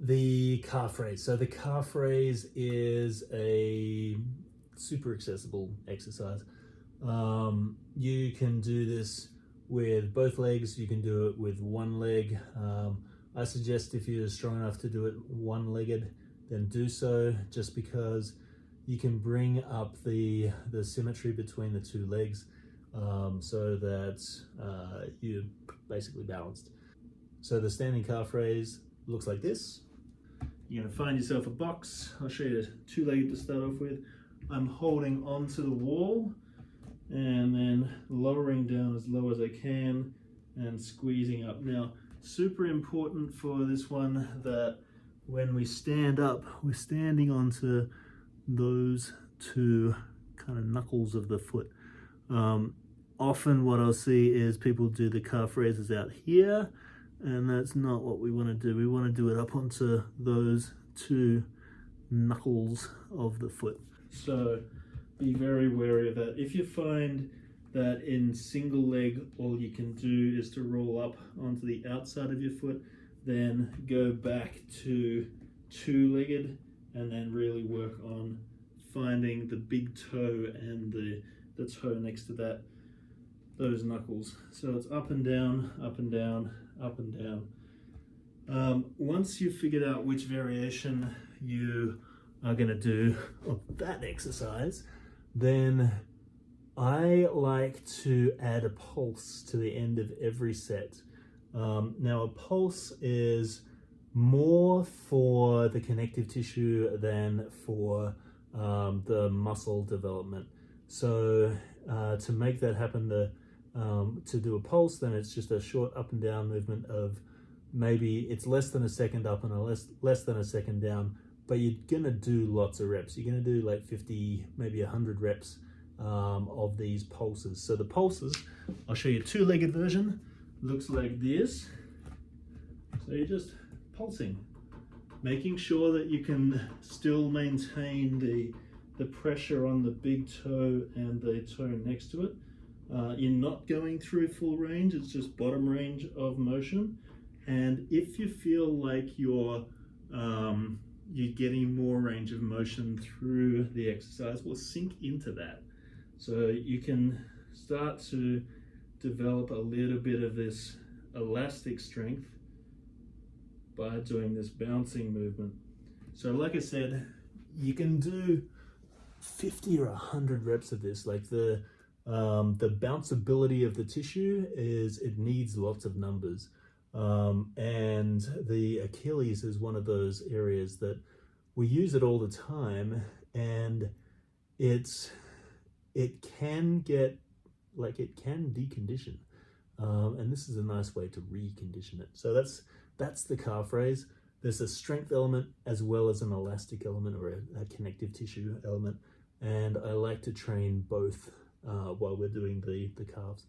the calf raise. So the calf raise is a super accessible exercise. You can do this with both legs, you can do it with one leg. I suggest if you're strong enough to do it one-legged, then do so, just because you can bring up the symmetry between the two legs, so that you're basically balanced. So the standing calf raise looks like this. You're going to find yourself a box. I'll show you two-legged to start off with. I'm holding onto the wall and then lowering down as low as I can and squeezing up. Now, super important for this one that when we stand up, we're standing onto those two kind of knuckles of the foot. Often what I'll see is people do the calf raises out here, and that's not what we want to do. We want to do it up onto those two knuckles of the foot. So be very wary of that. If you find that in single leg all you can do is to roll up onto the outside of your foot, then go back to two-legged and then really work on finding the big toe and the toe next to that, those knuckles. So it's up and down, up and down, up and down. Once you've figured out which variation you are going to do of that exercise, then I like to add a pulse to the end of every set. Now a pulse is more for the connective tissue than for the muscle development. So to make that happen, to do a pulse, then it's just a short up and down movement of maybe it's less than a second up and less than a second down, but you're gonna do lots of reps. You're gonna do like 50, maybe 100 reps of these pulses. So the pulses, I'll show you a two-legged version, looks like this. So you're just pulsing, making sure that you can still maintain the pressure on the big toe and the toe next to it. You're not going through full range, it's just bottom range of motion. And if you feel like you're getting more range of motion through the exercise, well, sink into that. So you can start to develop a little bit of this elastic strength by doing this bouncing movement. So like I said, you can do 50 or 100 reps of this. Like the bounceability of the tissue is, it needs lots of numbers. And the Achilles is one of those areas that we use it all the time, and it can get, like, it can decondition. And this is a nice way to recondition it. So that's the calf raise. There's a strength element as well as an elastic element, or a connective tissue element. And I like to train both while we're doing the calves.